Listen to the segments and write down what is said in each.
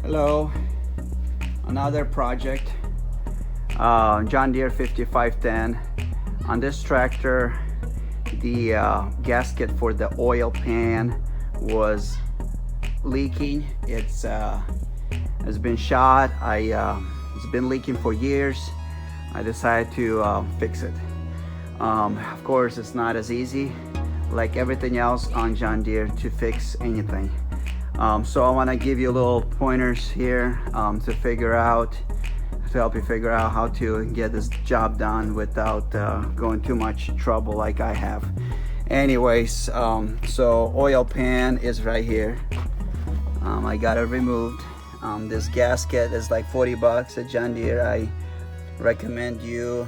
Hello, another project, John Deere 5510. On this tractor, the gasket for the oil pan was leaking. It's been shot. It's been leaking for years. I decided to fix it. Of course, it's not as easy like everything else on John Deere to fix anything. So I want to give you little pointers here to help you figure out how to get this job done without going too much trouble like I have. Anyways, so oil pan is right here. I got it removed. This gasket is like 40 bucks at John Deere. I recommend you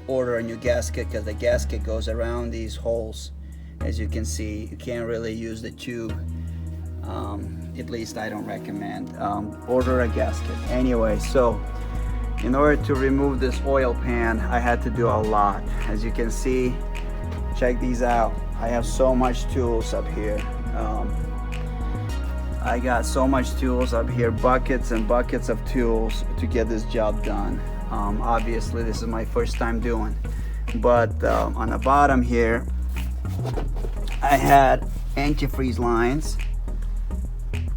order a new gasket because the gasket goes around these holes. As you can see, you can't really use the tube. At least I don't recommend. Order a gasket. Anyway, so in order to remove this oil pan, I had to do a lot. As you can see, check these out. I have so much tools up here. I got so much tools up here, buckets and buckets of tools to get this job done. Obviously, this is my first time doing, but on the bottom here, I had antifreeze lines.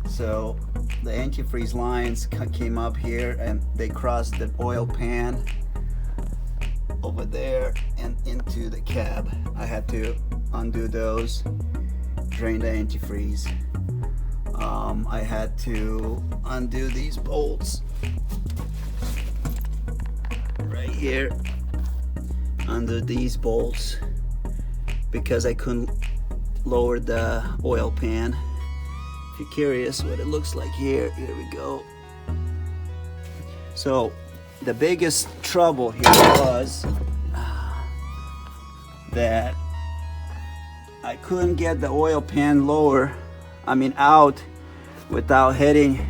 So the antifreeze lines came up here and they crossed the oil pan over there and into the cab. I had to undo those, drain the antifreeze. I had to undo these bolts right here, under these bolts, because I couldn't lower the oil pan. If you're curious what it looks like here we go. So the biggest trouble here was that I couldn't get the oil pan out without hitting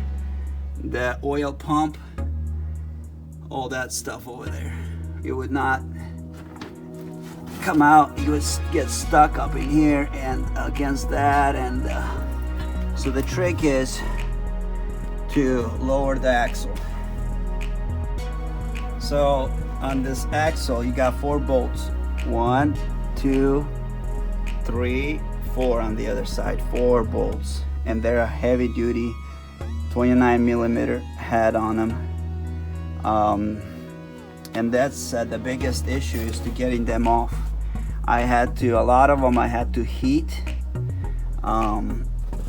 the oil pump, all that stuff over there. It would not come out. It would get stuck up in here and against that, and so the trick is to lower the axle. So on this axle, you got 4 bolts. 1, 2, 3, 4 on the other side. 4 bolts, and they're a heavy duty 29 millimeter head on them. And that's the biggest issue, is to getting them off. A lot of them I had to heat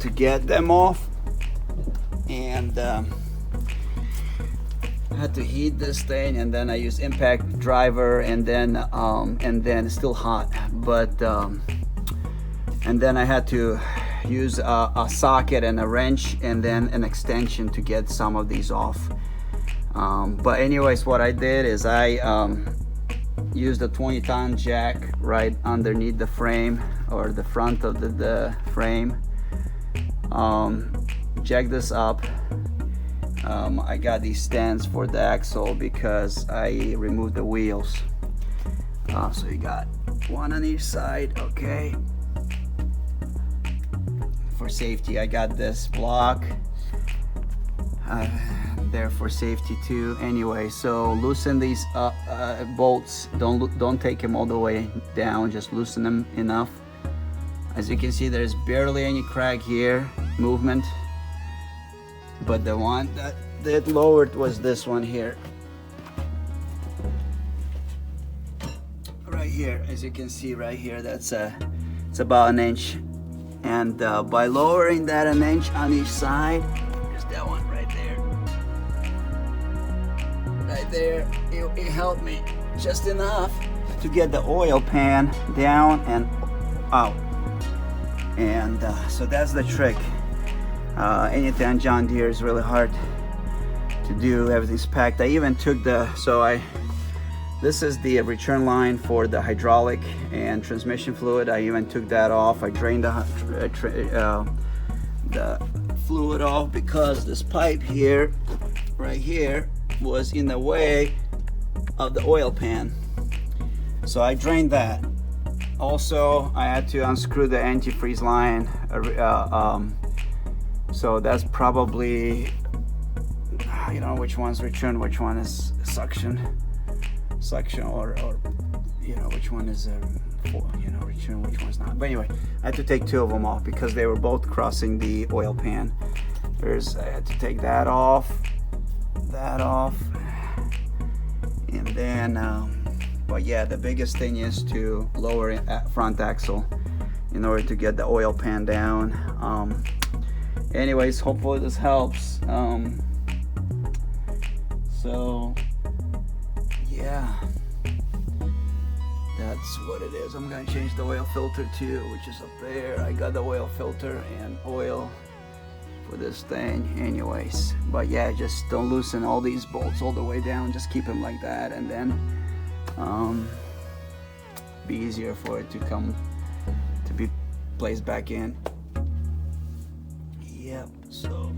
to get them off, and I had to heat this thing, and then I used impact driver, and then it's still hot, but and then I had to use a socket and a wrench and then an extension to get some of these off. But anyways, what I did is I used a 20-ton jack right underneath the frame, or the front of the frame. Jack this up. I got these stands for the axle because I removed the wheels. So you got one on each side, okay. For safety, I got this block there for safety too. Anyway, so loosen these bolts. Don't take them all the way down, just loosen them enough. As you can see, there's barely any crack here, movement, but the one that lowered was this one here, right here. As you can see right here, it's about 1 inch, and by lowering that 1 inch on each side, there's that one right there, it helped me just enough to get the oil pan down and out. And so that's the trick. Anything on John Deere is really hard to do. Everything's packed. I even took this is the return line for the hydraulic and transmission fluid. I even took that off. I drained the fluid off because this pipe here, right here, was in the way of the oil pan. So I drained that. Also, I had to unscrew the antifreeze line. So that's probably you don't know which one's return, which one is suction, or you know which one is return, which one's not. But anyway, I had to take two of them off because they were both crossing the oil pan. I had to take that off, and then but yeah, the biggest thing is to lower front axle in order to get the oil pan down. Anyways, hopefully this helps. So yeah, that's what it is. I'm gonna change the oil filter too, which is up there. I got the oil filter and oil for this thing anyways. But yeah, just don't loosen all these bolts all the way down, just keep them like that, and then be easier for it to be placed back in. Yep. So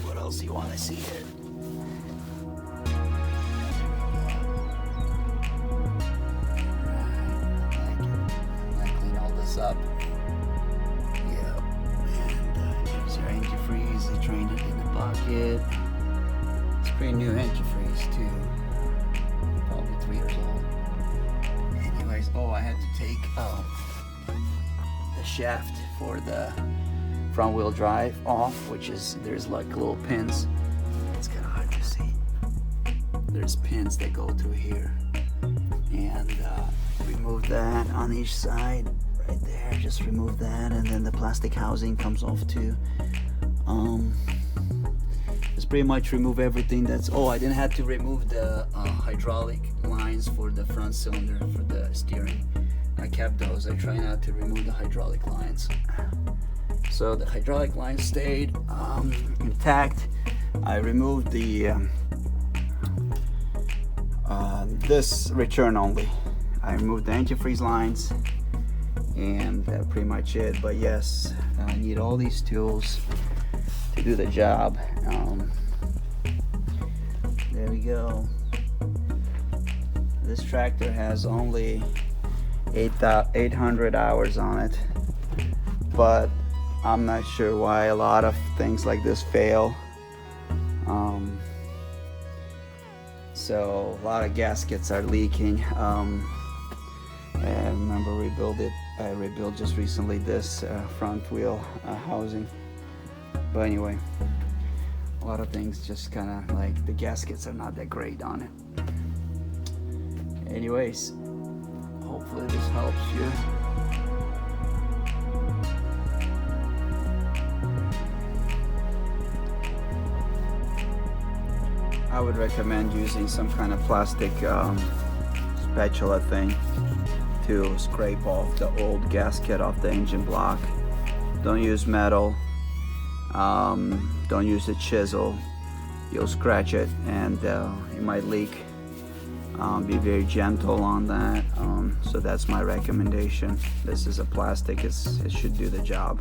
what else do you want to see here? I clean all this up. Yep. And here's your antifreeze. They trained it in the bucket. It's pretty new antifreeze too. Probably 3 years old. Anyways, oh, I had to take the shaft for the front wheel drive off, which is, there's like little pins. It's kind of hard to see. There's pins that go through here, and remove that on each side right there. Just remove that, and then the plastic housing comes off too. Just pretty much remove everything that's, oh, I didn't have to remove the hydraulic lines for the front cylinder for the steering. I kept those. I try not to remove the hydraulic lines. So the hydraulic line stayed intact. I removed the this return only. I removed the antifreeze lines, and pretty much it. But yes, I need all these tools to do the job. There we go. This tractor has only 800 hours on it, but I'm not sure why a lot of things like this fail. So a lot of gaskets are leaking. I remember I rebuilt just recently this front wheel housing. But anyway, a lot of things just kind of like the gaskets are not that great on it. Anyways, hopefully this helps you. I would recommend using some kind of plastic spatula thing to scrape off the old gasket off the engine block. Don't use metal. Don't use a chisel. You'll scratch it and it might leak. Be very gentle on that. So that's my recommendation. This is a plastic. It should do the job.